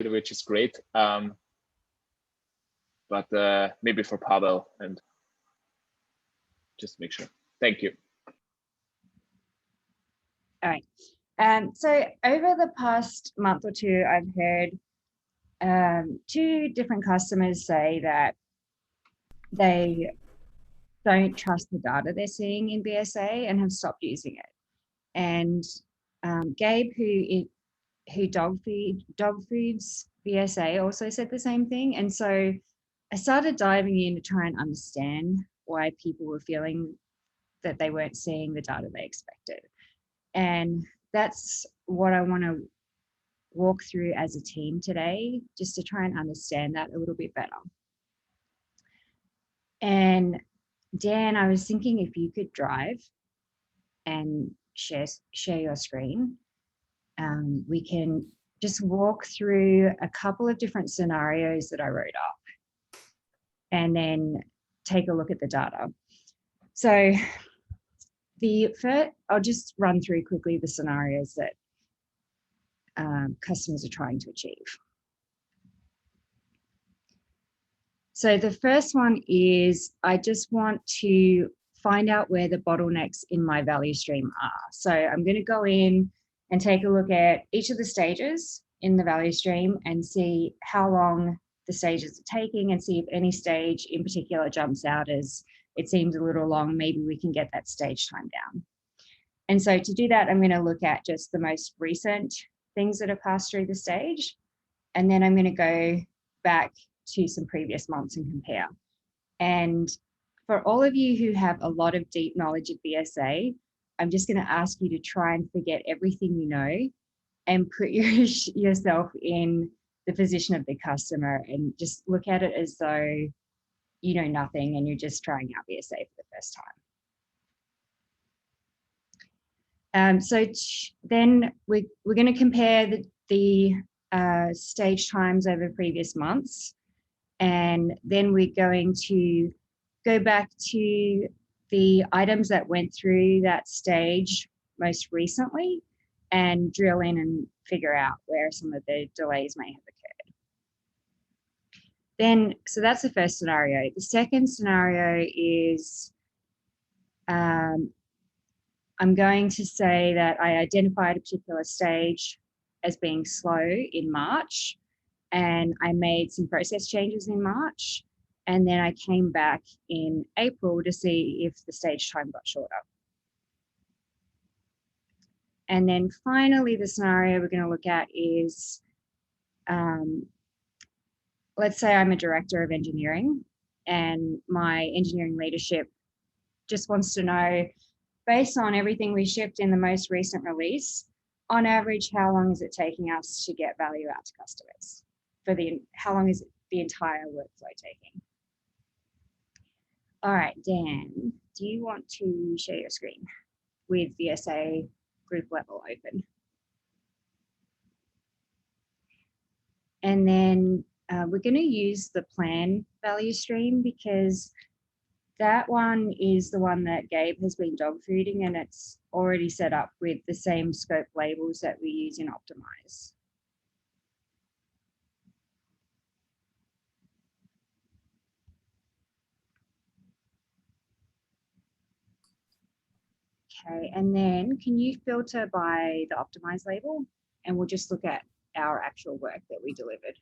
which is great. But maybe for Pavel and just make sure. Thank you. All right. So over the past month or two, I've heard two different customers say that they don't trust the data they're seeing in BSA and have stopped using it. And Gabe, who dog foods BSA, also said the same thing. And so I started diving in to try and understand why people were feeling that they weren't seeing the data they expected. And that's what I want to walk through as a team today, just to try and understand that a little bit better. And Dan, I was thinking if you could drive and share your screen, we can just walk through a couple of different scenarios that I wrote up and then take a look at the data. So I'll just run through quickly the scenarios that customers are trying to achieve. So the first one is, I just want to find out where the bottlenecks in my value stream are. So I'm going to go in and take a look at each of the stages in the value stream and see how long the stages are taking, and see if any stage in particular jumps out as it seems a little long. Maybe we can get that stage time down. And so to do that, I'm going to look at just the most recent things that have passed through the stage. And then I'm going to go back to some previous months and compare. And for all of you who have a lot of deep knowledge of BSA, I'm just going to ask you to try and forget everything you know and put yourself in the position of the customer and just look at it as though you know nothing and you're just trying out BSA for the first time. So then we're going to compare the stage times over previous months. And then we're going to go back to the items that went through that stage most recently and drill in and figure out where some of the delays may have occurred. Then, so that's the first scenario. The second scenario is I'm going to say that I identified a particular stage as being slow in March, and I made some process changes in March, and then I came back in April to see if the stage time got shorter. And then finally, the scenario we're going to look at is, let's say I'm a director of engineering and my engineering leadership just wants to know, based on everything we shipped in the most recent release, on average, how long is it taking us to get value out to customers? How long is the entire workflow taking? All right, Dan, do you want to share your screen with VSA group level open? And then we're going to use the plan value stream because that one is the one that Gabe has been dog fooding, and it's already set up with the same scope labels that we use in Optimize. Okay, and then can you filter by the Optimize label? And we'll just look at our actual work that we delivered.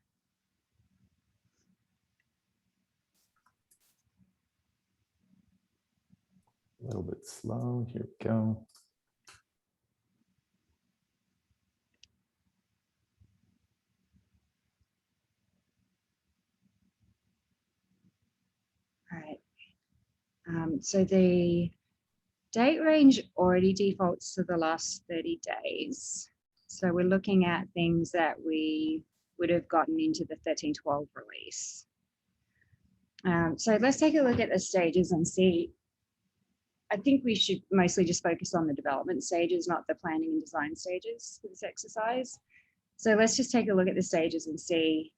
A little bit slow, here we go. All right, so the date range already defaults to the last 30 days. So we're looking at things that we would have gotten into the 13.12 release. So let's take a look at the stages and see. I think we should mostly just focus on the development stages, not the planning and design stages for this exercise. So let's just take a look at the stages and see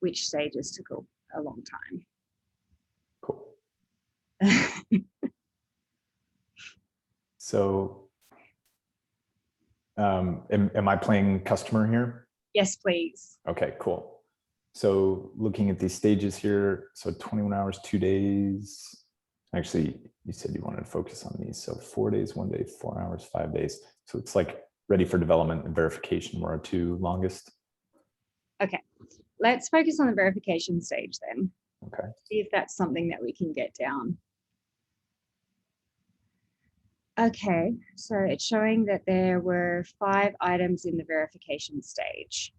which stages took a long time. Cool. So Am I playing customer here? Yes, please. Okay, cool. So looking at these stages here, so 21 hours, 2 days. Actually, you said you wanted to focus on these. So 4 days, 1 day, 4 hours, 5 days. So it's like ready for development and verification were our two longest. Okay, let's focus on the verification stage then. Okay. See if that's something that we can get down. Okay, so it's showing that there were 5 items in the verification stage.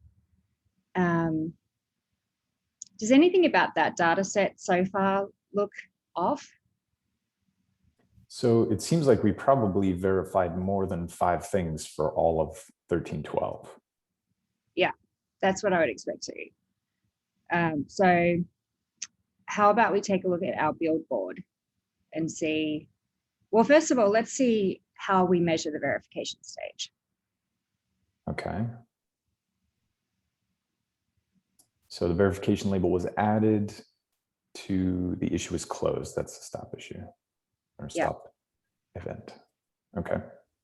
Does anything about that data set so far look off? So it seems like we probably verified more than 5 things for all of 1312. Yeah, that's what I would expect to. So how about we take a look at our build board and see, well, first of all, let's see how we measure the verification stage. Okay. So the verification label was added to the issue is closed. That's the stop issue or stop event. Okay.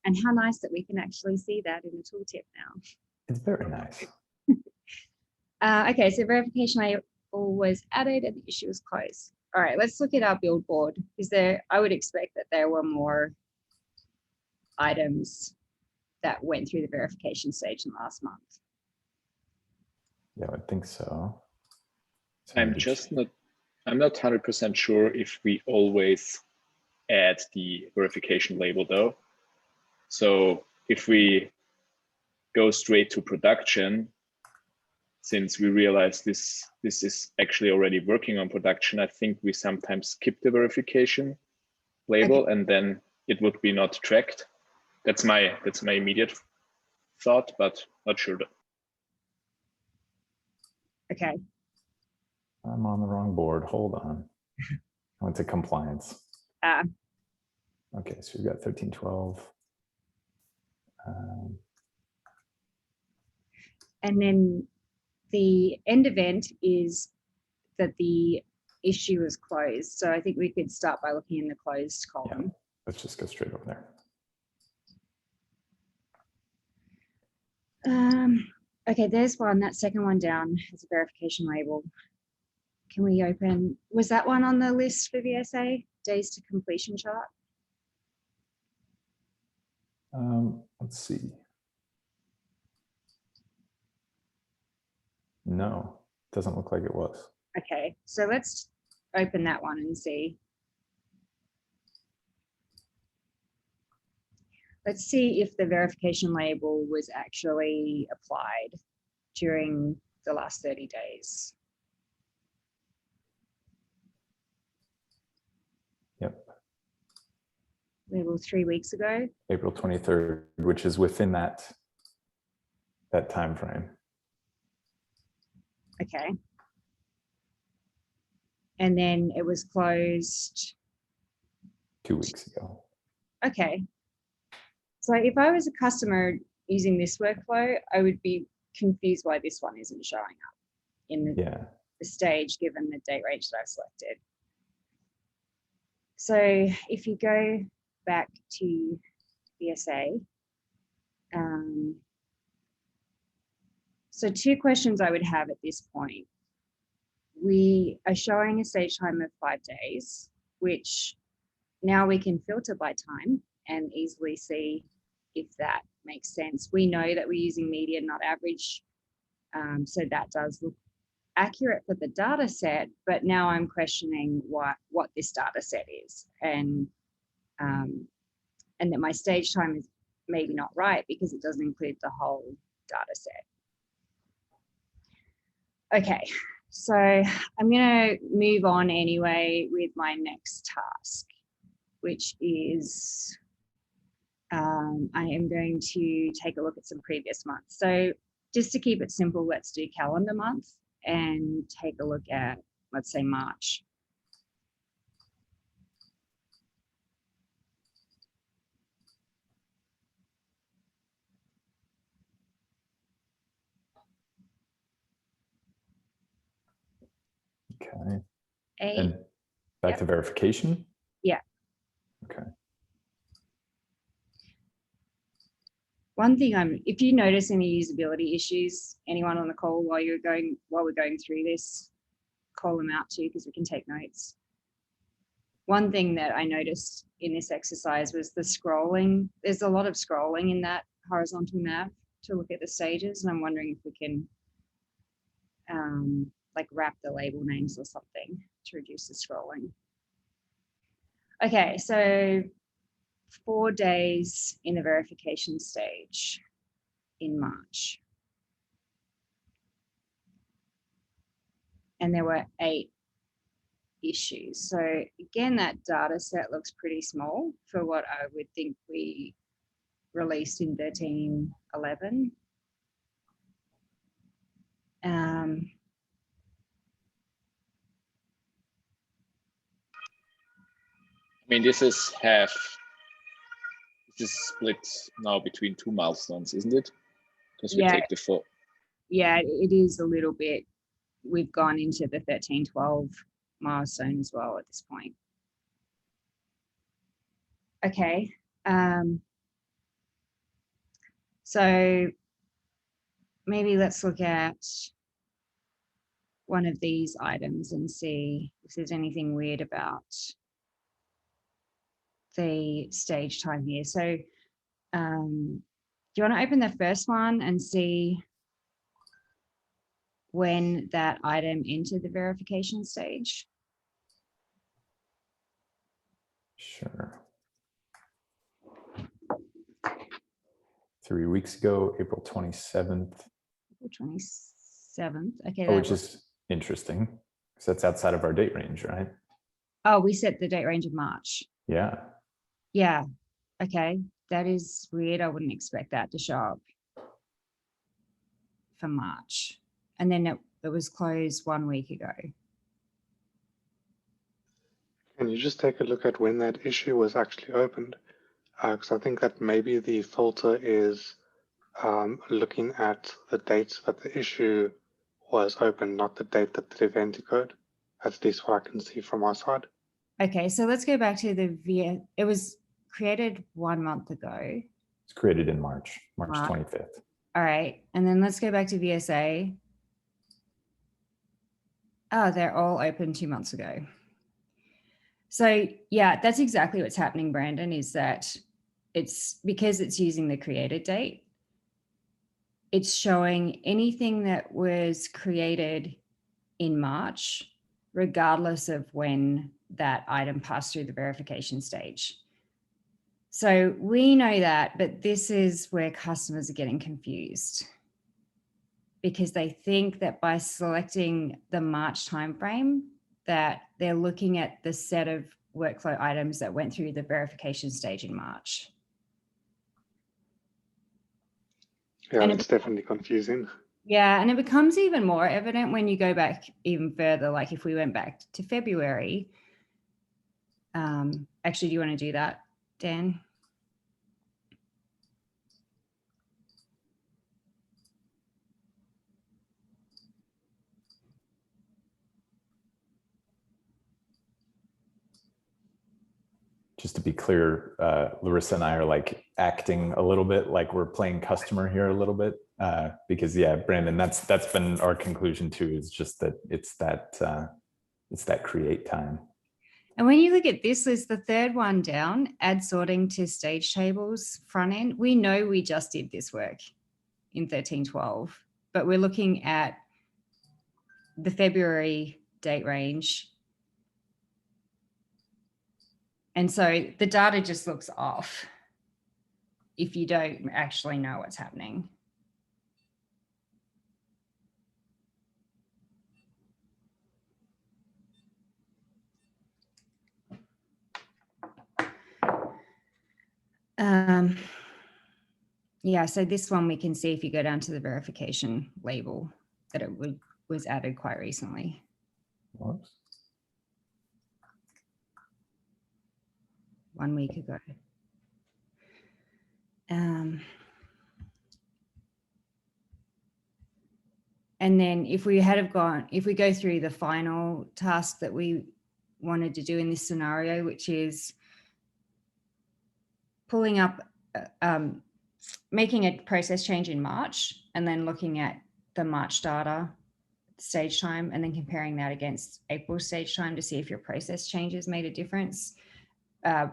And how nice that we can actually see that in the tooltip now. It's very nice. Okay, so verification label was added and the issue is closed. All right, let's look at our build board. I would expect that there were more items that went through the verification stage in last month. Yeah, I think so. I'm not 100% sure if we always add the verification label though. So if we go straight to production, since we realize this is actually already working on production, I think we sometimes skip the verification label and then it would be not tracked. That's my immediate thought, but not sure. Okay. I'm on the wrong board. Hold on. I went to compliance. Okay, so we've got 1312. And then the end event is that the issue is closed. So I think we could start by looking in the closed column. Yeah, let's just go straight over there. Okay, there's one. That second one down has a verification label. Can we open? Was that one on the list for VSA? Days to completion chart? Let's see. No, doesn't look like it was. Okay, so let's open that one and see. Let's see if the verification label was actually applied during the last 30 days. Yep. Label 3 weeks ago. April 23rd, which is within that time frame. Okay. And then it was closed 2 weeks ago. Okay. So if I was a customer using this workflow, I would be confused why this one isn't showing up in the stage given the date range that I've selected. So if you go back to VSA, so 2 questions I would have at this point. We are showing a stage time of 5 days, which now we can filter by time and easily see if that makes sense. We know that we're using median, not average. So that does look accurate for the data set, but now I'm questioning what this data set is and that my stage time is maybe not right because it doesn't include the whole data set. Okay, so I'm gonna move on anyway with my next task, which is I am going to take a look at some previous months. So just to keep it simple, let's do calendar month and take a look at, let's say, March. Okay. And back to verification? Yeah. Okay. One thing if you notice any usability issues, anyone on the call while we're going through this, call them out too, because we can take notes. One thing that I noticed in this exercise was the scrolling. There's a lot of scrolling in that horizontal nav to look at the stages, and I'm wondering if we can like wrap the label names or something to reduce the scrolling. Okay, so 4 days in the verification stage in March. And there were 8 issues. So again, that data set looks pretty small for what I would think we released in 13.11. I mean, this is split now between 2 milestones, isn't it? Because we take the 4. Yeah, it is a little bit. We've gone into the 13.12 milestone as well at this point. Okay. So maybe let's look at one of these items and see if there's anything weird about the stage time here. So do you want to open the first one and see when that item entered the verification stage? Sure. 3 weeks ago, April 27th. April 27th. Okay. Oh, which is interesting, because that's outside of our date range, right? Oh, we set the date range of March. Yeah. Yeah. Okay. That is weird. I wouldn't expect that to show up for March. And then it was closed 1 week ago. Can you just take a look at when that issue was actually opened? Because I think that maybe the filter is looking at the dates that the issue was opened, not the date that the event occurred. At least what I can see from our side. Okay, so let's go back to the it was created 1 month ago. It's created in March 25th. All right, and then let's go back to VSA. Oh, they're all open 2 months ago. So yeah, that's exactly what's happening, Brandon, is that it's because it's using the created date. It's showing anything that was created in March, regardless of when that item passed through the verification stage. So we know that, but this is where customers are getting confused, because they think that by selecting the March timeframe, that they're looking at the set of workflow items that went through the verification stage in March. Yeah, and it's definitely confusing. Yeah, and it becomes even more evident when you go back even further, like if we went back to February. Actually, do you want to do that, Dan? Just to be clear, Larissa and I are like acting a little bit like we're playing customer here a little bit, because yeah, Brandon, that's been our conclusion too, is just that it's that create time. And when you look at this list, the third one down, add sorting to stage tables front end, we know we just did this work in 13.12, but we're looking at the February date range. And so the data just looks off if you don't actually know what's happening. Yeah, so this one we can see if you go down to the verification label that it was added quite recently. Whoops. 1 week ago. And then if we go through the final task that we wanted to do in this scenario, which is pulling up, making a process change in March and then looking at the March data stage time and then comparing that against April stage time to see if your process changes made a difference.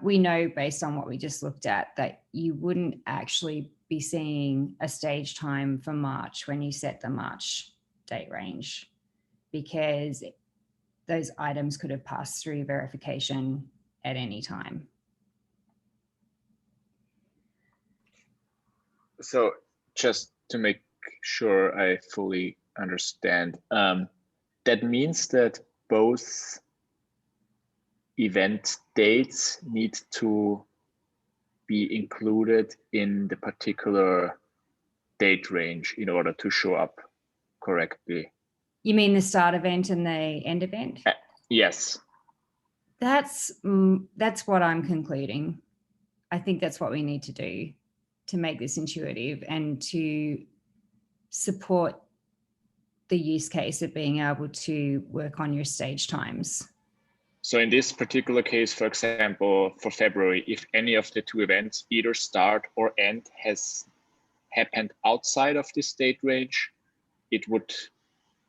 We know based on what we just looked at that you wouldn't actually be seeing a stage time for March when you set the March date range, because those items could have passed through verification at any time. So just to make sure I fully understand, that means that both event dates need to be included in the particular date range in order to show up correctly. You mean the start event and the end event? Yes. That's what I'm concluding. I think that's what we need to do to make this intuitive and to support the use case of being able to work on your stage times. So in this particular case, for example, for February, if any of the two events, either start or end, has happened outside of this date range, it would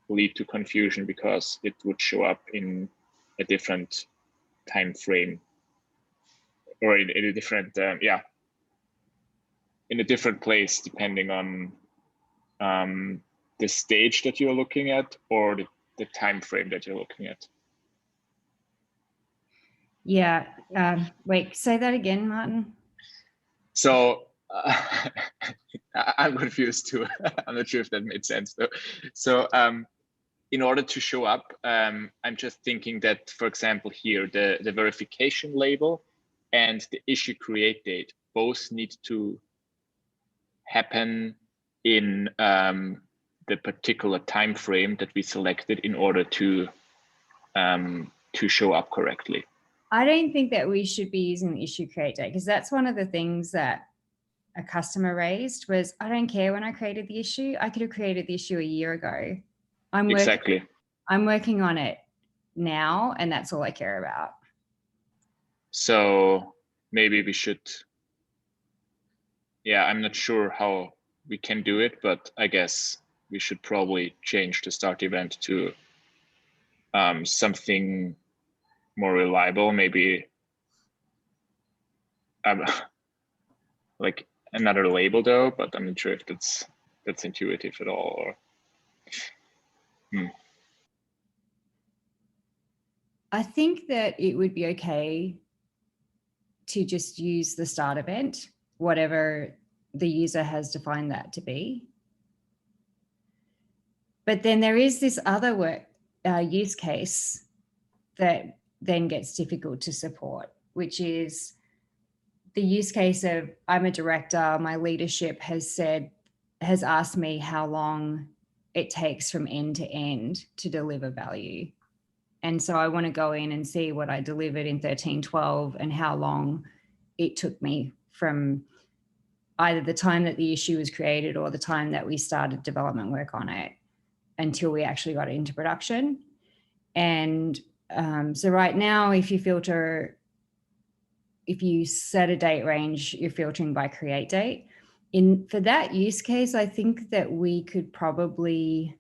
lead to confusion because it would show up in a different time frame or in a different, in a different place, depending on the stage that you're looking at or the time frame that you're looking at. Yeah. Wait, say that again, Martin. So I'm confused too. I'm not sure if that made sense though. So in order to show up, I'm just thinking that, for example, here, the verification label and the issue create date both need to happen in the particular time frame that we selected in order to show up correctly. I don't think that we should be using the issue create date, because that's one of the things that a customer raised was, I don't care when I created the issue. I could have created the issue a year ago. I'm working on it now, and that's all I care about. So maybe we should, I'm not sure how we can do it, but I guess we should probably change the start event to something more reliable, maybe like another label though, but I'm not sure if that's intuitive at all. Or I think that it would be okay to just use the start event, whatever the user has defined that to be. But then there is this other use case that then gets difficult to support, which is the use case of, I'm a director, my leadership has asked me how long it takes from end to end to deliver value. And so I want to go in and see what I delivered in 1312 and how long it took me from either the time that the issue was created or the time that we started development work on it until we actually got it into production. And so right now, if you set a date range, you're filtering by create date. For that use case, I think that we could probably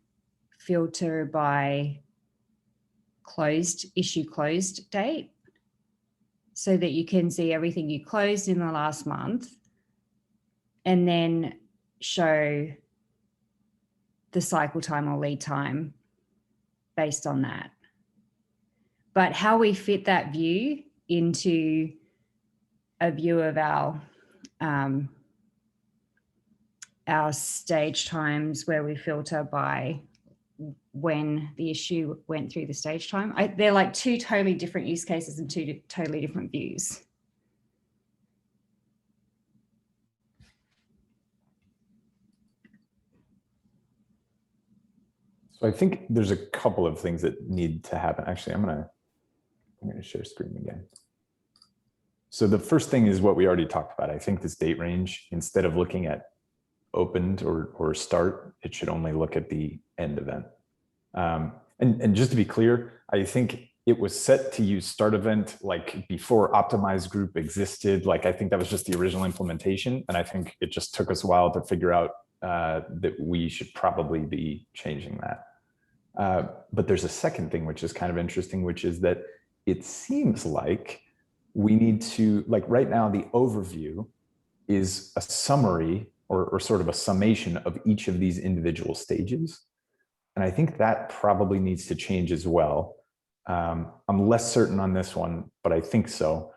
filter by issue closed date, so that you can see everything you closed in the last month and then show the cycle time or lead time based on that. But how we fit that view into a view of our stage times, where we filter by when the issue went through the stage time. They're like two totally different use cases and two totally different views. So I think there's a couple of things that need to happen. Actually, I'm going to share screen again. So the first thing is what we already talked about. I think this date range, instead of looking at opened or start, it should only look at the end event. And just to be clear, I think it was set to use start event like before optimized group existed. Like I think that was just the original implementation. And I think it just took us a while to figure out that we should probably be changing that. But there's a second thing, which is kind of interesting, which is that it seems like we need to, like right now, the overview is a summary or sort of a summation of each of these individual stages. And I think that probably needs to change as well. I'm less certain on this one, but I think so,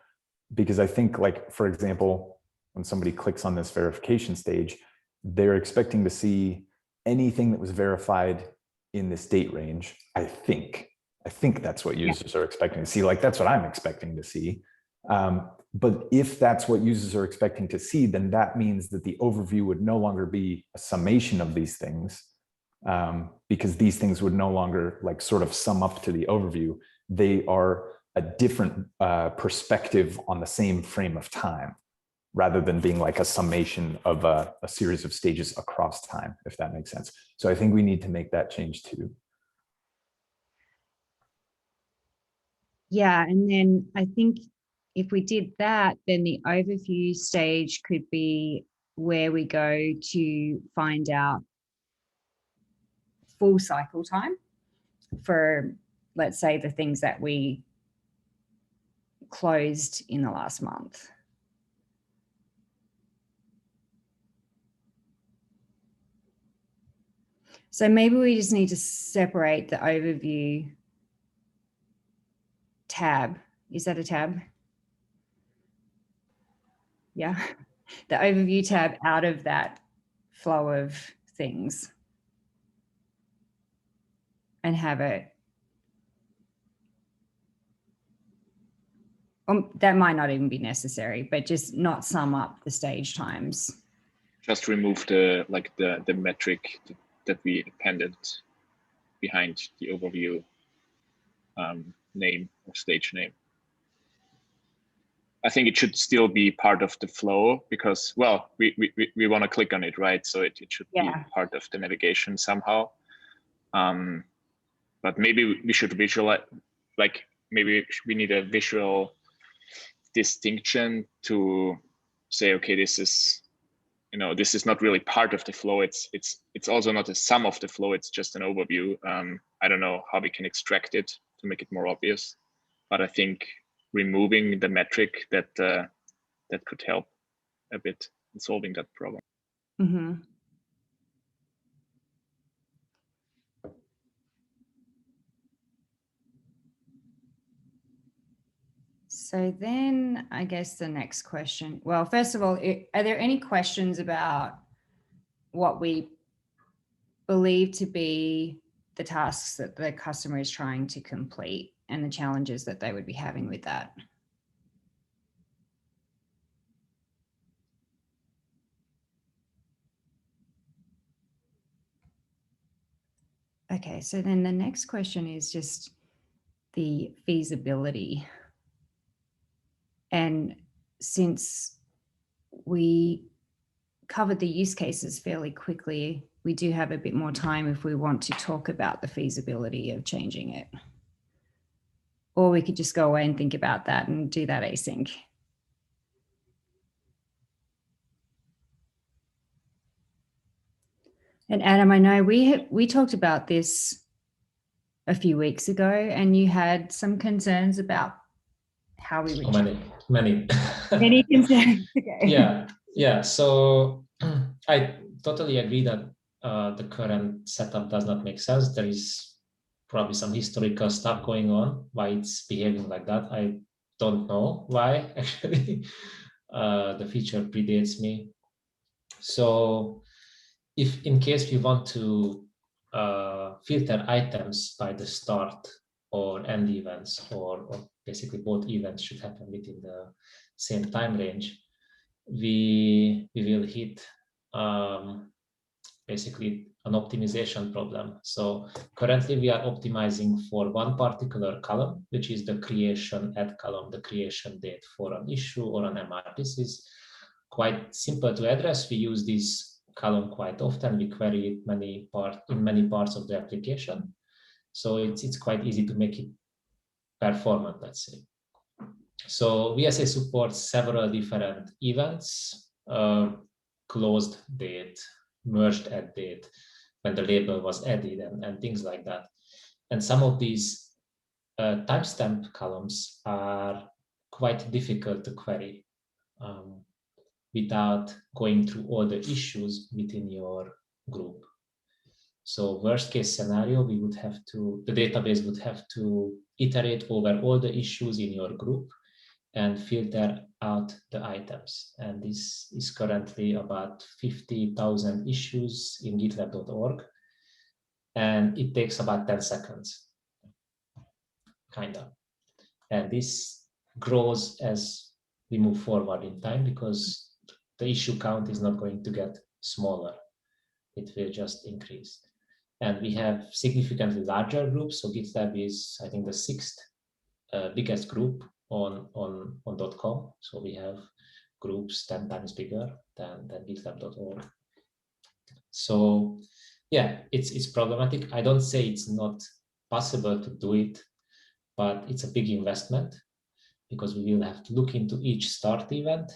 because I think, like, for example, when somebody clicks on this verification stage, they're expecting to see anything that was verified in this date range. I think that's what users are expecting to see. Like, that's what I'm expecting to see. But if that's what users are expecting to see, then that means that the overview would no longer be a summation of these things, because these things would no longer like sort of sum up to the overview. They are a different perspective on the same frame of time, rather than being like a summation of a series of stages across time, if that makes sense. So I think we need to make that change too. Yeah, and then I think if we did that, then the overview stage could be where we go to find out full cycle time for, let's say, the things that we closed in the last month. So maybe we just need to separate the overview tab. Is that a tab? Yeah, the overview tab out of that flow of things and have it. That might not even be necessary, but just not sum up the stage times. Just remove the metric that we appended behind the overview name or stage name. I think it should still be part of the flow because, well, we want to click on it, right? So it should be part of the navigation somehow. But maybe we should visualize, like maybe we need a visual distinction to say, okay, this is, this is not really part of the flow. It's also not a sum of the flow. It's just an overview. I don't know how we can extract it to make it more obvious, but I think removing the metric that could help a bit in solving that problem. Mm-hmm. So then I guess the next question, well, first of all, are there any questions about what we believe to be the tasks that the customer is trying to complete and the challenges that they would be having with that? Okay, so then the next question is just the feasibility. And since we covered the use cases fairly quickly, we do have a bit more time if we want to talk about the feasibility of changing it. Or we could just go away and think about that and do that async. And Adam, I know we talked about this a few weeks ago, and you had some concerns about how we would many concerns. Okay. Yeah. So I totally agree that the current setup does not make sense. There is probably some historical stuff going on why it's behaving like that. I don't know why actually. The feature predates me. So if in case we want to filter items by the start or end events, or basically both events should happen within the same time range, we will hit basically an optimization problem. So currently we are optimizing for one particular column, which is the creation add column, the creation date for an issue or an MR. This is quite simple to address. We use this column quite often. We query it in many parts of the application. So it's quite easy to make it performant, let's say. So VSA supports several different events, closed date, merged add date, when the label was added, and things like that. And some of these timestamp columns are quite difficult to query without going through all the issues within your group. So worst case scenario, we would have to, the database would have to iterate over all the issues in your group and filter out the items. And this is currently about 50,000 issues in GitLab.org. And it takes about 10 seconds, kind of. And this grows as we move forward in time because the issue count is not going to get smaller. It will just increase. And we have significantly larger groups. So GitLab is, I think, the 6th biggest group on .com. So we have groups 10 times bigger than GitLab.org. So yeah, it's problematic. I don't say it's not possible to do it, but it's a big investment because we will have to look into each start event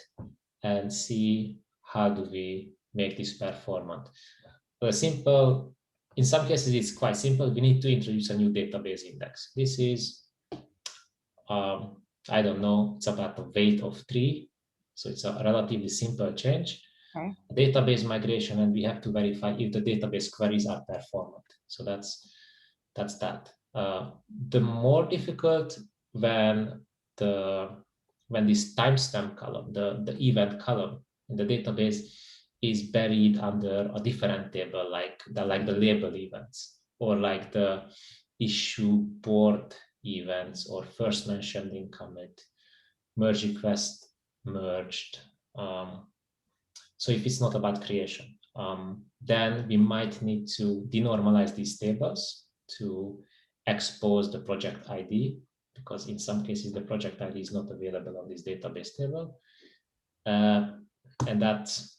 and see how do we make this performant. Simple, in some cases, it's quite simple. We need to introduce a new database index. This is, I don't know, it's about a weight of 3. So it's a relatively simple change. Okay. Database migration, and we have to verify if the database queries are performant. So that's that. The more difficult when this timestamp column, the event column in the database is buried under a different table, like the label events, or like the issue board events, or first mentioned in commit, merge request merged. So if it's not about creation, then we might need to denormalize these tables to expose the project ID, because in some cases the project ID is not available on this database table. And that's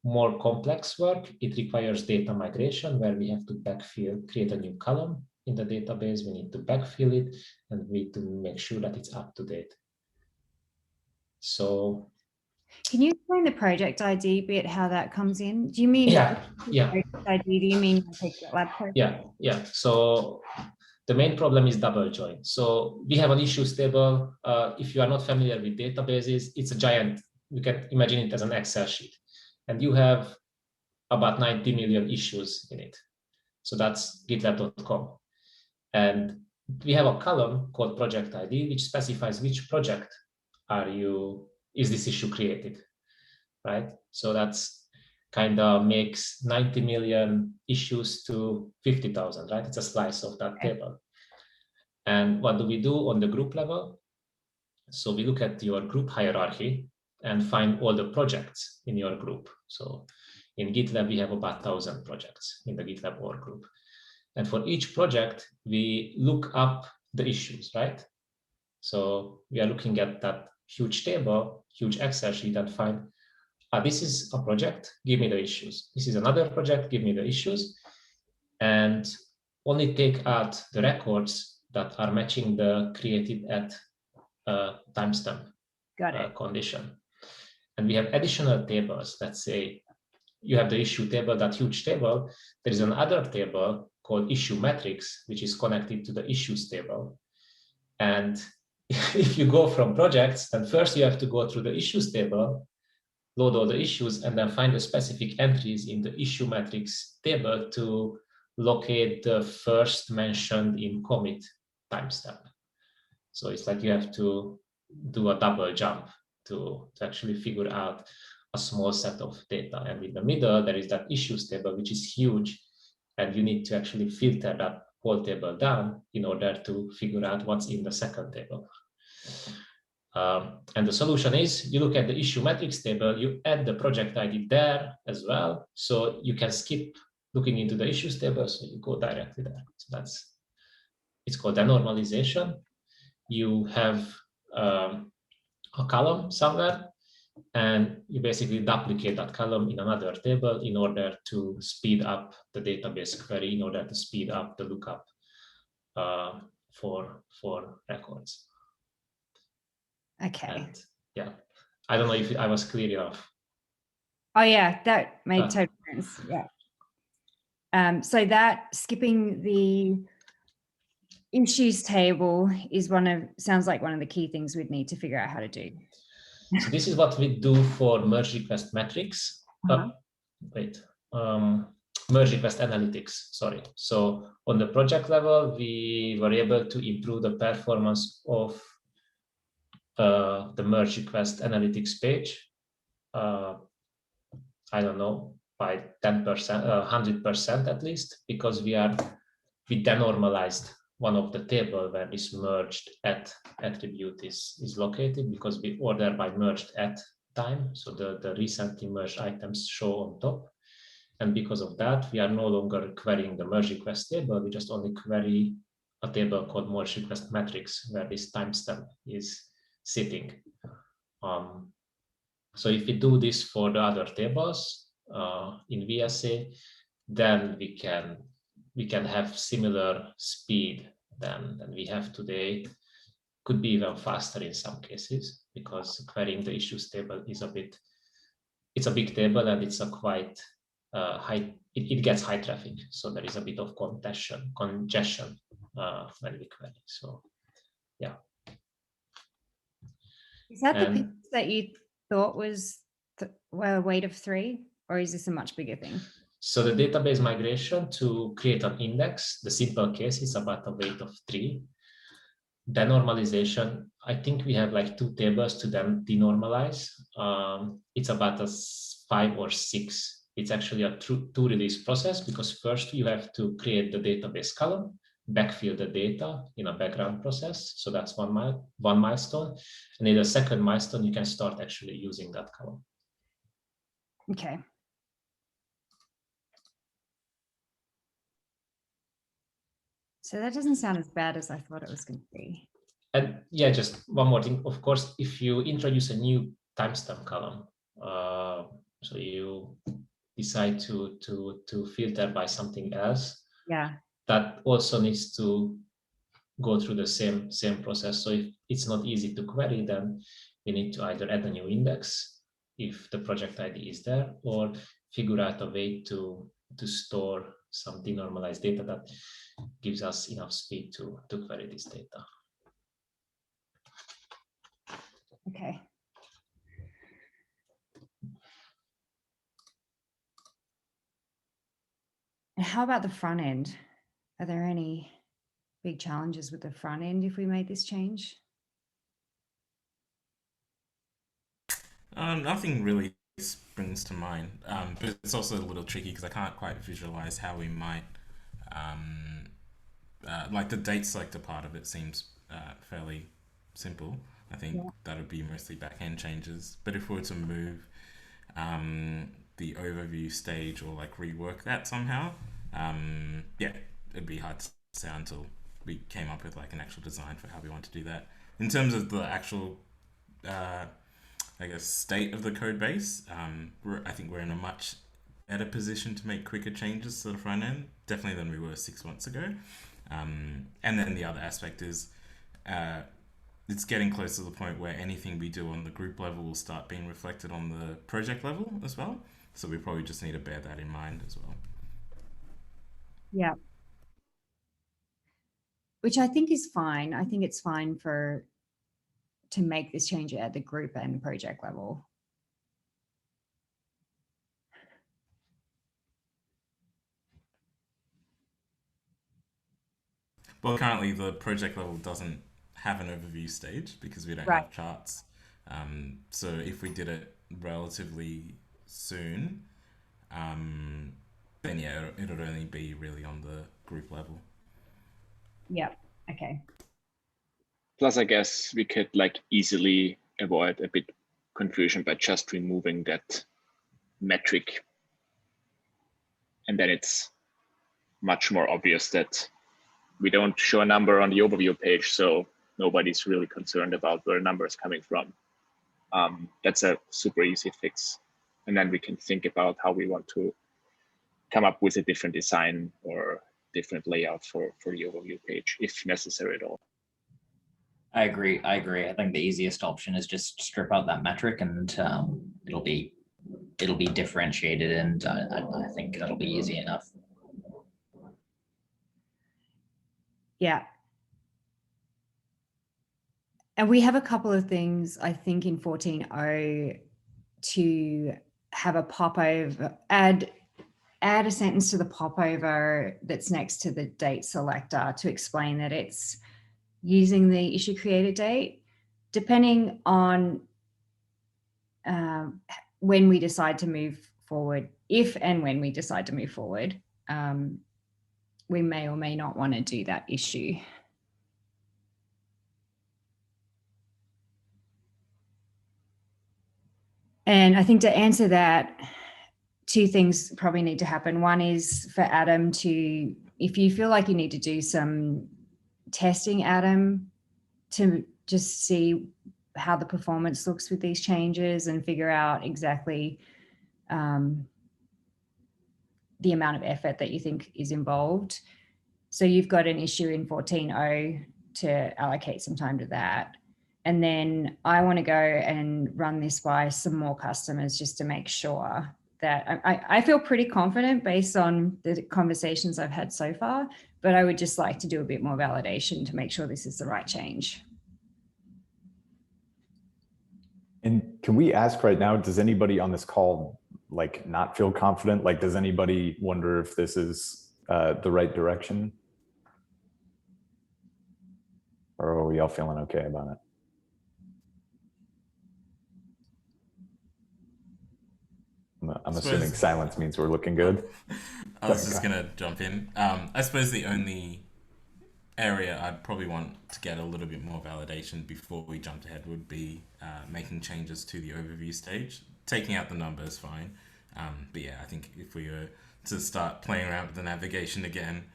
more complex work. It requires data migration where we have to backfill, create a new column in the database. We need to backfill it, and we need to make sure that it's up to date. So can you explain the project ID bit, how that comes in? Do you mean project ID? Do you mean like a GitLab project? Yeah. So the main problem is double join. So we have an issues table. If you are not familiar with databases, it's a giant. You can imagine it as an Excel sheet, and you have about 90 million issues in it. So that's GitLab.com. And we have a column called project ID, which specifies which project is this issue created, right? So that's kind of makes 90 million issues to 50,000, right? It's a slice of that table. And what do we do on the group level? So we look at your group hierarchy and find all the projects in your group. So in GitLab, we have about 1,000 projects in the GitLab org group. And for each project, we look up the issues, right? So we are looking at that huge table, huge Excel sheet, and find, this is a project, give me the issues. This is another project, give me the issues. And only take out the records that are matching the created at timestamp condition. And we have additional tables. Let's say you have the issue table, that huge table. There is another table called issue metrics, which is connected to the issues table. And if you go from projects, then first you have to go through the issues table, load all the issues, and then find the specific entries in the issue metrics table to locate the first mentioned in commit timestamp. So it's like you have to do a double jump to actually figure out a small set of data. And in the middle, there is that issues table, which is huge. And you need to actually filter that whole table down in order to figure out what's in the second table. And the solution is you look at the issue metrics table, you add the project ID there as well. So you can skip looking into the issues table, so you go directly there. So it's called denormalization. You have a column somewhere, and you basically duplicate that column in another table in order to speed up the database query, in order to speed up the lookup for records. Okay. And yeah, I don't know if I was clear enough. Oh yeah, that made total sense. Yeah. So that skipping the issues table is sounds like one of the key things we'd need to figure out how to do. So this is what we do for merge request metrics. Merge request analytics, sorry. So on the project level, we were able to improve the performance of the merge request analytics page. I don't know, by 10%, 100% at least, because we denormalized one of the table where this merged at attribute is located, because we order by merged at time. So the recently merged items show on top. And because of that, we are no longer querying the merge request table. We just only query a table called merge request metrics, where this timestamp is sitting. So if we do this for the other tables in VSA, then we can have similar speed than we have today. Could be even faster in some cases, because querying the issues table is it's a big table, and it's a quite high, it gets high traffic. So there is a bit of congestion when we query. So yeah. Is that the piece that you thought was a weight of 3, or is this a much bigger thing? So the database migration to create an index, the simple case is about a weight of 3. Denormalization, I think we have like 2 tables to denormalize. It's about a 5 or 6. It's actually a 2 release process, because first you have to create the database column, backfill the data in a background process. So that's one milestone. And in the second milestone, you can start actually using that column. Okay. So that doesn't sound as bad as I thought it was going to be. And yeah, just one more thing. Of course, if you introduce a new timestamp column, so you decide to filter by something else, yeah, that also needs to go through the same process. So if it's not easy to query, then you need to either add a new index if the project ID is there, or figure out a way to store some denormalized data that gives us enough speed to query this data. Okay. And how about the front end? Are there any big challenges with the front end if we made this change? Nothing really springs to mind, but it's also a little tricky because I can't quite visualize how we might, like the date selector part of it seems fairly simple. I think that would be mostly back-end changes, but if we were to move the overview stage or like rework that somehow, yeah, it'd be hard to say until we came up with like an actual design for how we want to do that. In terms of the actual I guess state of the code base, I think we're in a much better position to make quicker changes to the front end, definitely than we were 6 months ago. And then the other aspect is it's getting close to the point where anything we do on the group level will start being reflected on the project level as well. So we probably just need to bear that in mind as well. Yeah. Which I think is fine. I think it's fine to make this change at the group and project level. Well, currently the project level doesn't have an overview stage because we don't have charts. So if we did it relatively soon, then yeah, it would only be really on the group level. Yeah, okay. Plus, I guess we could like easily avoid a bit confusion by just removing that metric. And then it's much more obvious that we don't show a number on the overview page, so nobody's really concerned about where a number is coming from. That's a super easy fix. And then we can think about how we want to come up with a different design or different layout for the overview page if necessary at all. I agree. I think the easiest option is just strip out that metric, and it'll be differentiated, and I think that'll be easy enough. Yeah. And we have a couple of things, I think, in 14.0 to have a popover, add a sentence to the popover that's next to the date selector to explain that it's using the issue created date, depending on when we decide to move forward, if and when we decide to move forward, we may or may not want to do that issue. And I think to answer that, two things probably need to happen. One is for Adam to, if you feel like you need to do some testing, Adam, to just see how the performance looks with these changes and figure out exactly the amount of effort that you think is involved. So you've got an issue in 14.0 to allocate some time to that. And then I want to go and run this by some more customers just to make sure that I feel pretty confident based on the conversations I've had so far, but I would just like to do a bit more validation to make sure this is the right change. And can we ask right now, does anybody on this call like not feel confident? Like, does anybody wonder if this is the right direction? Or are we all feeling okay about it? I'm assuming silence means we're looking good. I was just going to jump in. I suppose the only area I'd probably want to get a little bit more validation before we jumped ahead would be making changes to the overview stage. Taking out the number is fine. But yeah, I think if we were to start playing around with the navigation again,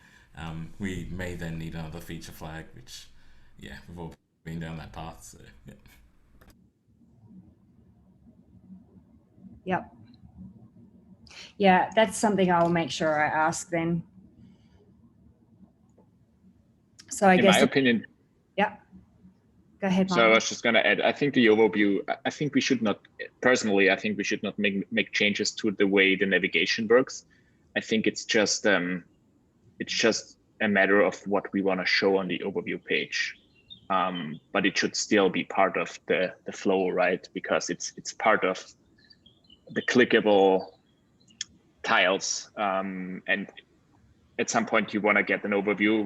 we may then need another feature flag, which, yeah, we've all been down that path. So, yeah. Yep. Yeah, that's something I'll make sure I ask then. So I guess, in my opinion, yeah, go ahead, Mark. So I was just going to add, I think the overview, I think we should not, personally, I think we should not make changes to the way the navigation works. I think it's just a matter of what we want to show on the overview page. But it should still be part of the flow, right? Because it's part of the clickable tiles, and at some point you want to get an overview.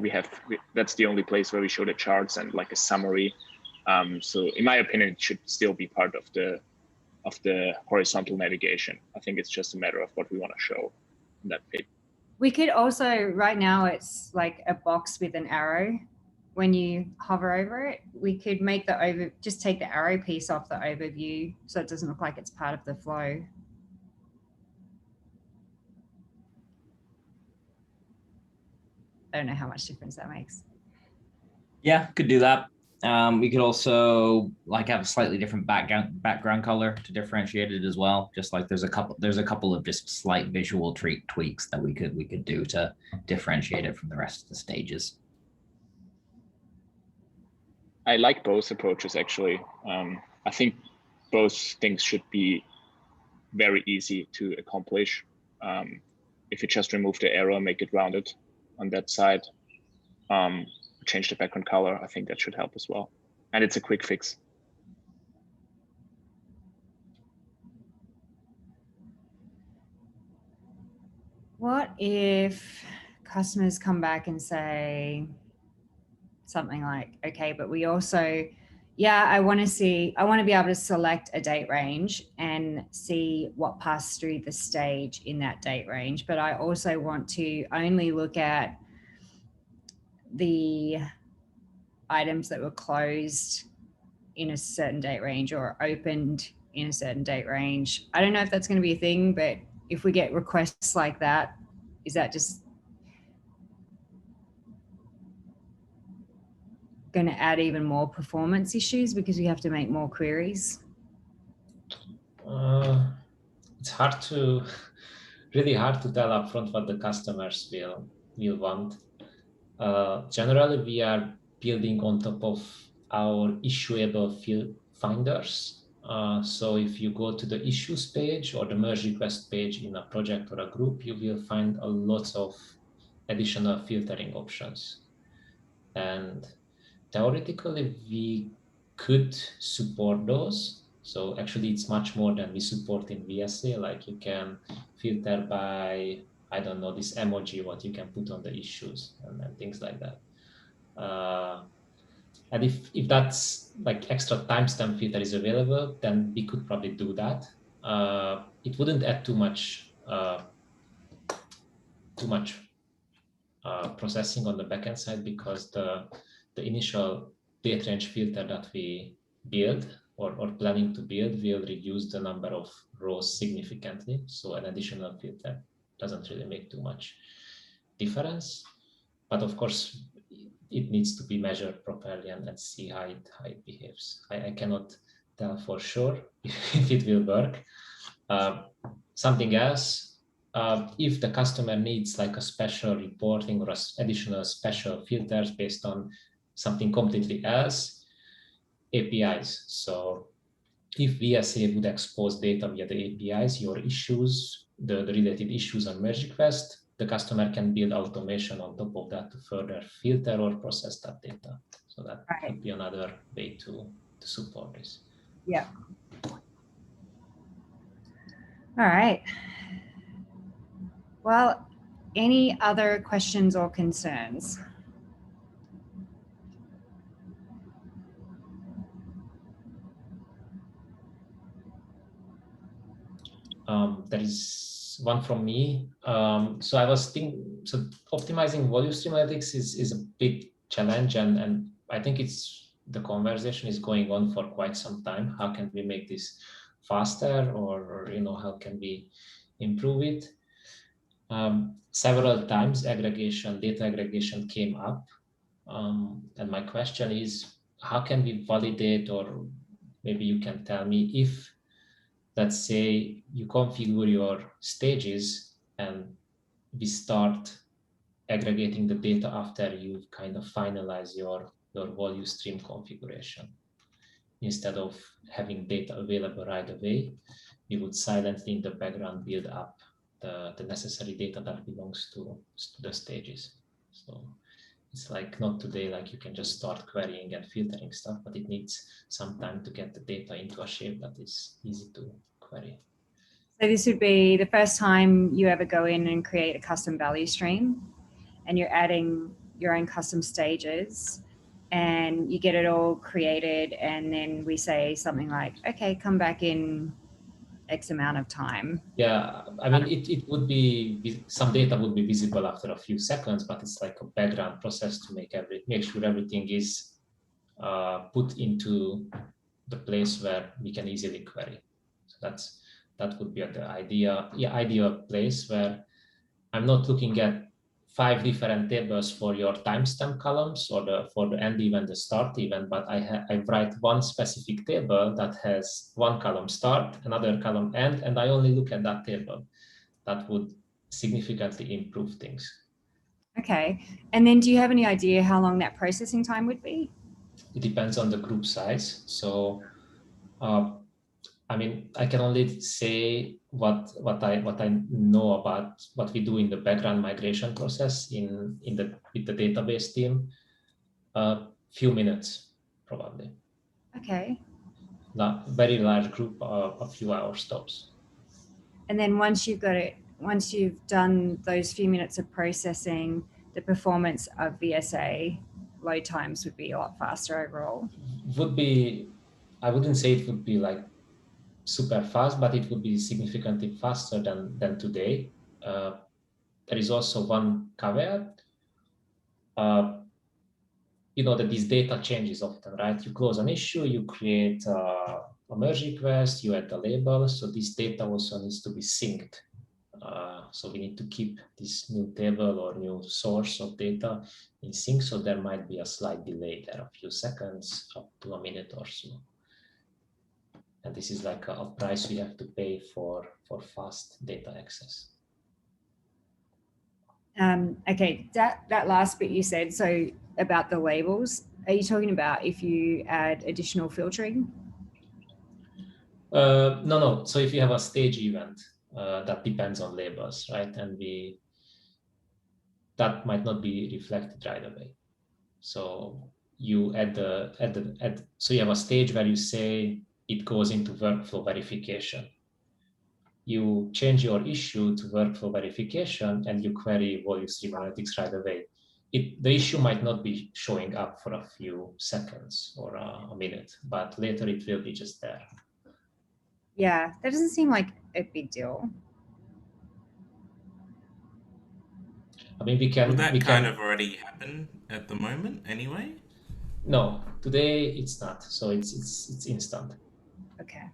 That's the only place where we show the charts and like a summary. So in my opinion, it should still be part of the horizontal navigation. I think it's just a matter of what we want to show in that page. We could also, right now it's like a box with an arrow. When you hover over it, we could make just take the arrow piece off the overview so it doesn't look like it's part of the flow. I don't know how much difference that makes. Yeah, could do that. We could also like have a slightly different background color to differentiate it as well. Just like there's a couple of just slight visual tweaks that we could do to differentiate it from the rest of the stages. I like both approaches actually. I think both things should be very easy to accomplish. If you just remove the arrow, make it rounded on that side, change the background color, I think that should help as well. And it's a quick fix. What if customers come back and say something like, okay, but we also, yeah, I want to be able to select a date range and see what passed through the stage in that date range. But I also want to only look at the items that were closed in a certain date range or opened in a certain date range. I don't know if that's going to be a thing, but if we get requests like that, is that just going to add even more performance issues because we have to make more queries? It's really hard to tell upfront what the customers will will want. Generally, we are building on top of our issuable field finders. So if you go to the issues page or the merge request page in a project or a group, you will find a lot of additional filtering options. And theoretically, we could support those. So actually, it's much more than we support in VSA. Like you can filter by, I don't know, this emoji, what you can put on the issues and things like that. And if that's like extra timestamp filter is available, then we could probably do that. It wouldn't add too much processing on the backend side, because the initial date range filter that we build or planning to build will reduce the number of rows significantly. So an additional filter doesn't really make too much difference. But of course, it needs to be measured properly and see how it behaves. I cannot tell for sure if it will work. Something else, if the customer needs like a special reporting or additional special filters based on something completely else, APIs. So if VSA would expose data via the APIs, your issues, the related issues on merge request, the customer can build automation on top of that to further filter or process that data. So that could be another way to support this. Yeah. All right. Well, any other questions or concerns? There is one from me. So I was thinking, so optimizing volume stream analytics is a big challenge, and I think the conversation is going on for quite some time. How can we make this faster, or how can we improve it? Several times data aggregation came up, and my question is, how can we validate, or maybe you can tell me, if let's say you configure your stages and we start aggregating the data after you kind of finalize your volume stream configuration. Instead of having data available right away, we would silently in the background build up the necessary data that belongs to the stages. So it's like not today, like you can just start querying and filtering stuff, but it needs some time to get the data into a shape that is easy to query. So this would be the first time you ever go in and create a custom value stream, and you're adding your own custom stages, and you get it all created, and then we say something like, okay, come back in X amount of time. Yeah, I mean, it would be, some data would be visible after a few seconds, but it's like a background process to make sure everything is put into the place where we can easily query. So that would be the ideal place where I'm not looking at 5 different tables for your timestamp columns or for the end event, the start event, but I write one specific table that has one column start, another column end, and I only look at that table. That would significantly improve things. Okay, and then do you have any idea how long that processing time would be? It depends on the group size. So I mean, I can only say what I know about what we do in the background migration process with the database team. Few minutes, probably. Okay. Not very large group, a few hours tops. And then once you've done those few minutes of processing, the performance of VSA load times would be a lot faster overall. Would be, I wouldn't say it would be like super fast, but it would be significantly faster than today. There is also one caveat. That this data changes often, right? You close an issue, you create a merge request, you add the label. So this data also needs to be synced. So we need to keep this new table or new source of data in sync. So there might be a slight delay there, a few seconds up to a minute or so. And this is like a price we have to pay for fast data access. Okay, that last bit you said, so about the labels, are you talking about if you add additional filtering? No. So if you have a stage event, that depends on labels, right? And that might not be reflected right away. So you so you have a stage where you say it goes into workflow verification. You change your issue to workflow verification and you query volume stream analytics right away. The issue might not be showing up for a few seconds or a minute, but later it will be just there. Yeah, that doesn't seem like a big deal. I mean, we can. Would that kind of already happen at the moment anyway? No, today it's not. So it's instant. Okay.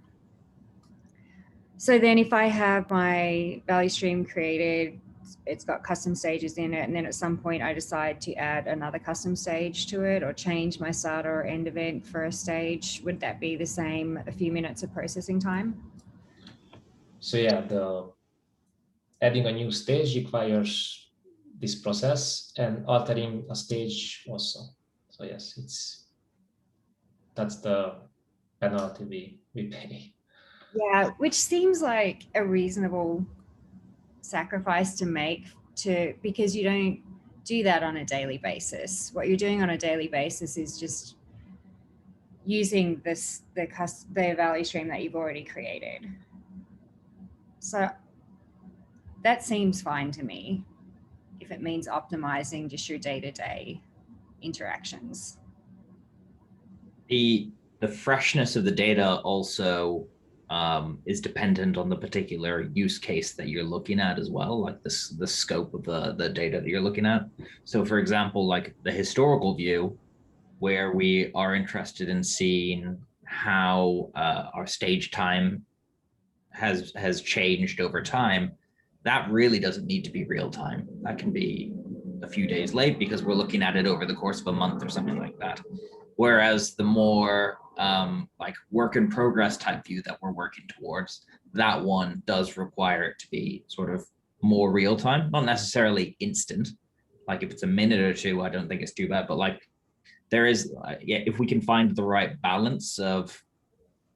So then if I have my value stream created, it's got custom stages in it, and then at some point I decide to add another custom stage to it or change my start or end event for a stage, would that be the same, a few minutes of processing time? So yeah, adding a new stage requires this process, and altering a stage also. So yes, that's the penalty we pay. Yeah, which seems like a reasonable sacrifice to make, because you don't do that on a daily basis. What you're doing on a daily basis is just using the value stream that you've already created. So that seems fine to me if it means optimizing just your day-to-day interactions. The freshness of the data also is dependent on the particular use case that you're looking at as well, like the scope of the data that you're looking at. So for example, like the historical view, where we are interested in seeing how our stage time has changed over time, that really doesn't need to be real time. That can be a few days late because we're looking at it over the course of a month or something like that. Whereas the more like work in progress type view that we're working towards, that one does require it to be sort of more real time, not necessarily instant. Like if it's a minute or two, I don't think it's too bad, but like there is, yeah, if we can find the right balance of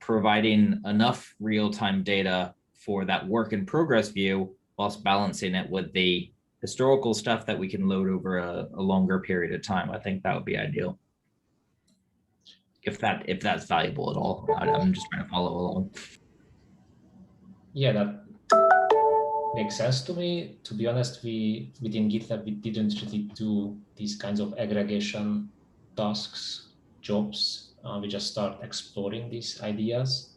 providing enough real-time data for that work in progress view whilst balancing it with the historical stuff that we can load over a longer period of time, I think that would be ideal. If that's valuable at all. I'm just trying to follow along. Yeah, that makes sense to me. To be honest, within GitLab, we didn't really do these kinds of aggregation tasks, jobs. We just start exploring these ideas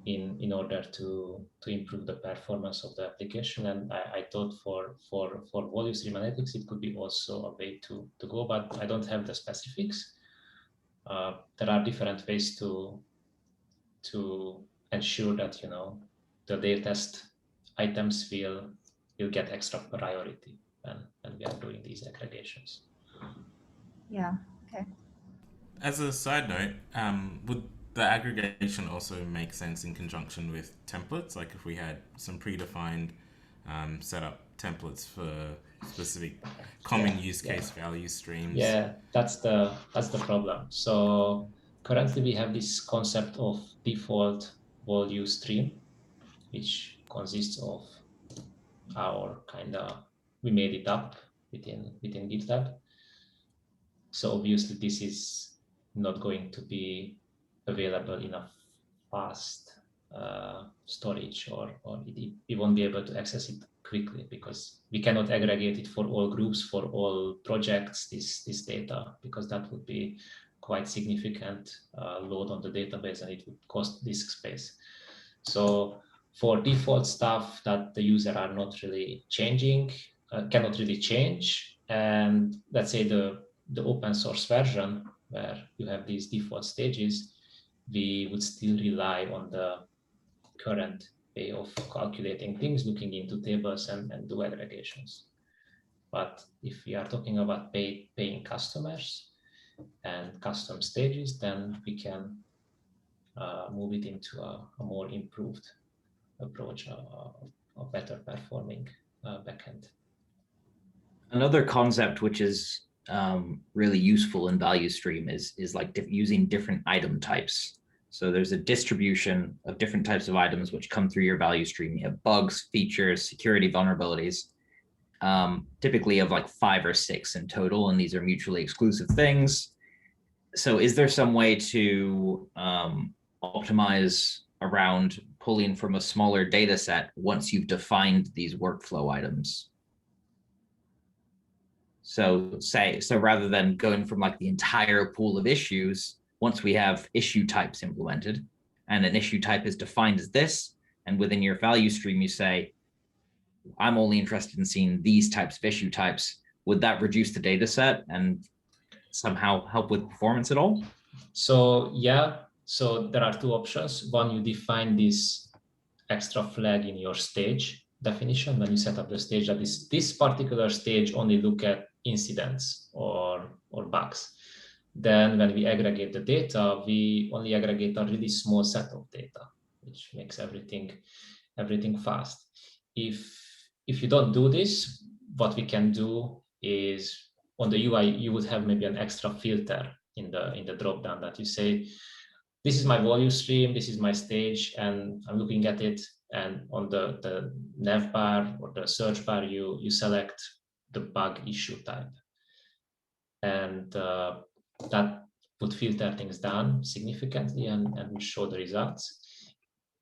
in order to improve the performance of the application. And I thought for volume stream analytics, it could be also a way to go, but I don't have the specifics. There are different ways to ensure that the data test items will get extra priority when we are doing these aggregations. Yeah. Okay. As a side note, would the aggregation also make sense in conjunction with templates? Like if we had some predefined setup templates for specific common use case value streams. Yeah, that's the problem. So currently we have this concept of default value stream, which consists of our we made it up within GitLab. So obviously this is not going to be available in a fast storage, or we won't be able to access it quickly because we cannot aggregate it for all groups, for all projects, this data, because that would be quite significant load on the database and it would cost disk space. So for default stuff that the user are not really changing, cannot really change, and let's say the open source version where you have these default stages, we would still rely on the current way of calculating things, looking into tables and do aggregations. But if we are talking about paying customers and custom stages, then we can move it into a more improved approach, a better performing backend. Another concept which is really useful in value stream is like using different item types. So there's a distribution of different types of items which come through your value stream. You have bugs, features, security vulnerabilities, typically of like 5 or 6 in total, and these are mutually exclusive things. So is there some way to optimize around pulling from a smaller data set once you've defined these workflow items? So rather than going from like the entire pool of issues, once we have issue types implemented and an issue type is defined as this, and within your value stream, you say, I'm only interested in seeing these types of issue types, would that reduce the data set and somehow help with performance at all? So yeah, so there are 2 options. One, you define this extra flag in your stage definition when you set up the stage, that is this particular stage only look at incidents or bugs. Then when we aggregate the data, we only aggregate a really small set of data, which makes everything fast. If you don't do this, what we can do is on the UI, you would have maybe an extra filter in the drop down that you say, this is my value stream, this is my stage, and I'm looking at it. And on the nav bar or the search bar, you select the bug issue type. And that would filter things down significantly and will show the results.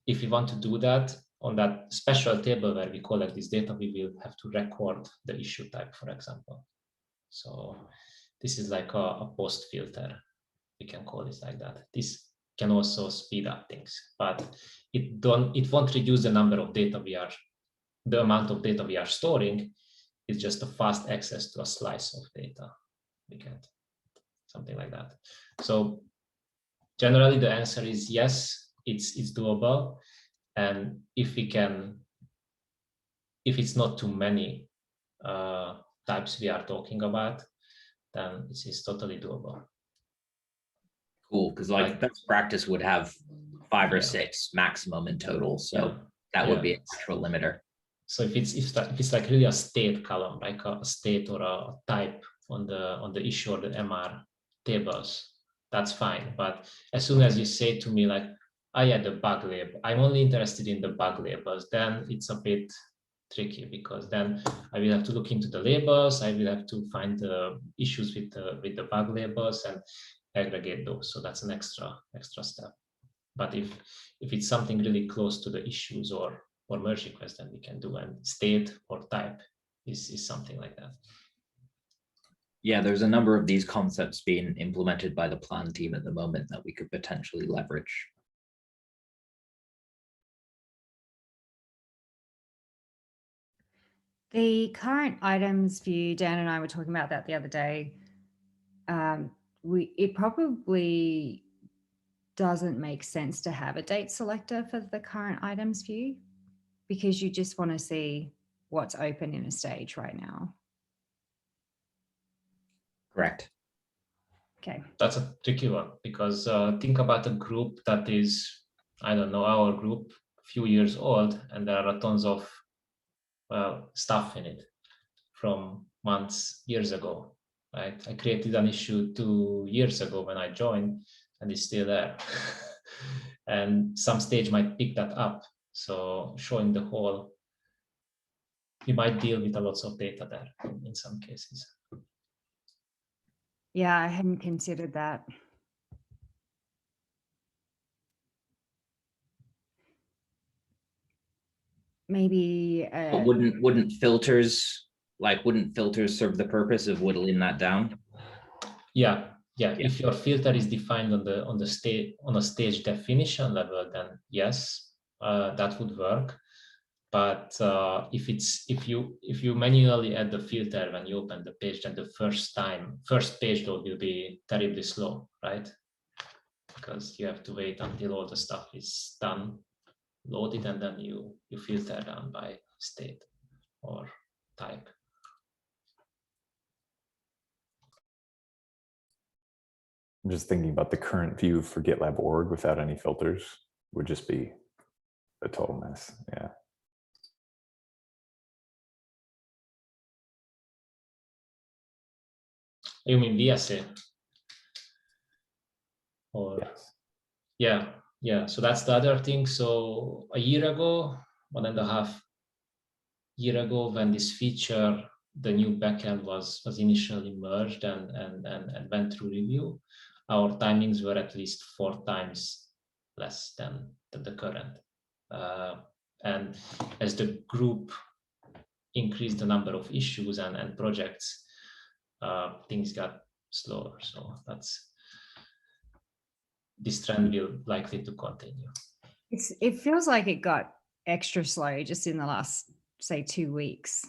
If you want to do that, on that special table where we collect this data, we will have to record the issue type, for example. So this is like a post filter. We can call it like that. This can also speed up things, but it won't reduce the number of data the amount of data we are storing. It's just a fast access to a slice of data we get, something like that. So generally the answer is yes, it's doable. And if it's not too many types we are talking about, then it's totally doable. Cool, because like best practice would have 5 or 6 maximum in total, so that would be an actual limiter. So if it's like really a state column, like a state or a type on the issue or the MR tables, that's fine. But as soon as you say to me like, I had the bug label, I'm only interested in the bug labels, then it's a bit tricky, because then I will have to look into the labels, I will have to find the issues with the bug labels and aggregate those. So that's an extra step. But if it's something really close to the issues or merge request, then we can do, and state or type is something like that. Yeah, there's a number of these concepts being implemented by the plan team at the moment that we could potentially leverage. The current items view, Dan and I were talking about that the other day. It probably doesn't make sense to have a date selector for the current items view, because you just want to see what's open in a stage right now. Correct. Okay. That's a tricky one, because think about a group that is, I don't know, our group, a few years old, and there are tons of stuff in it from years ago, right? I created an issue 2 years ago when I joined, and it's still there. And some stage might pick that up. So showing the whole, you might deal with a lots of data there in some cases. Yeah, I hadn't considered that. Maybe. But wouldn't filters serve the purpose of whittling that down? Yeah. If your filter is defined on a stage definition level, then yes, that would work. But if you manually add the filter when you open the page, then the first page load will be terribly slow, right? Because you have to wait until all the stuff is done, loaded, and then you filter down by state or type. I'm just thinking about the current view for GitLab org without any filters would just be a total mess. Yeah. You mean VSA? Or Yes. yeah. So that's the other thing. So a year ago, 1.5 year ago, when this feature, the new backend was initially merged and went through review, our timings were at least 4 times less than the current. And as the group increased the number of issues and projects, things got slower. So this trend will likely to continue. It feels like it got extra slow just in the last, say, 2 weeks.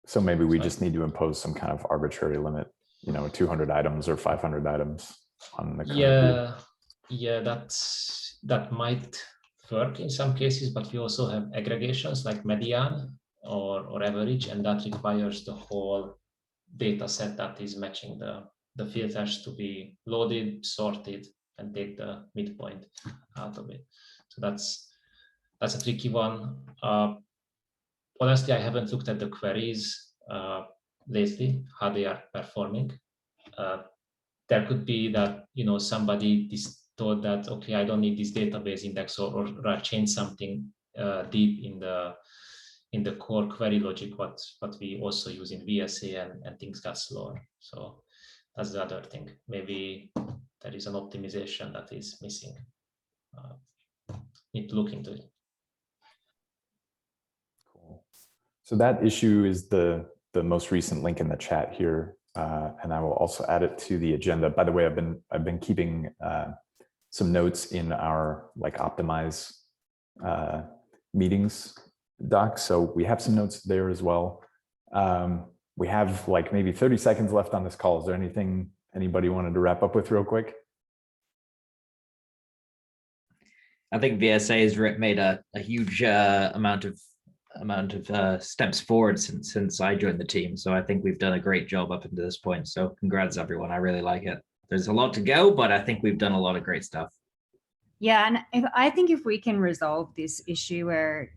So maybe we just need to impose some kind of arbitrary limit, 200 items or 500 items on the current view. Yeah, that might work in some cases, but we also have aggregations like median or average, and that requires the whole data set that is matching the filters to be loaded, sorted, and take the midpoint out of it. So that's a tricky one. Honestly, I haven't looked at the queries lately, how they are performing. There could be that somebody thought that, okay, I don't need this database index, or I change something deep in the core query logic, what we also use in VSA, and things got slower. So that's the other thing. Maybe there is an optimization that is missing. Need to look into it. Cool. So that issue is the most recent link in the chat here, and I will also add it to the agenda. By the way, I've been keeping some notes in our optimize meetings doc, so we have some notes there as well. We have maybe 30 seconds left on this call. Is there anything anybody wanted to wrap up with real quick? I think VSA has made a huge amount of steps forward since I joined the team. So I think we've done a great job up until this point. So congrats, everyone. I really like it. There's a lot to go, but I think we've done a lot of great stuff. Yeah, and I think if we can resolve this issue where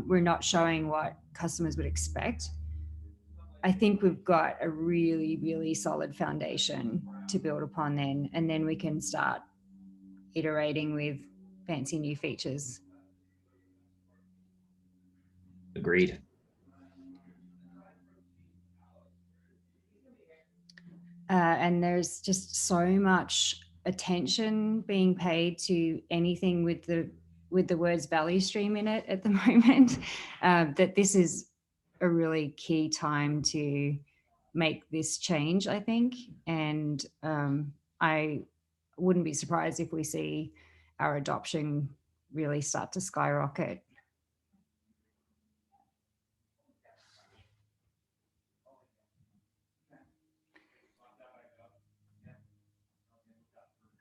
we're not showing what customers would expect, I think we've got a really, really solid foundation to build upon then, and then we can start iterating with fancy new features. Agreed. And there's just so much attention being paid to anything with the words value stream in it at the moment, that this is a really key time to make this change, I think. And I wouldn't be surprised if we see our adoption really start to skyrocket.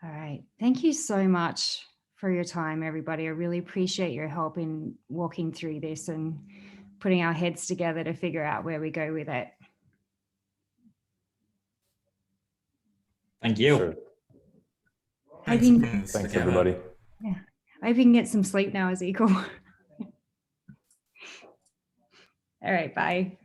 All right. Thank you so much for your time, everybody. I really appreciate your help in walking through this and putting our heads together to figure out where we go with it. Thank you. Sure. Thanks, Thanks everybody. Yeah. I hope you can get some sleep now, Ezekiel. All right. Bye.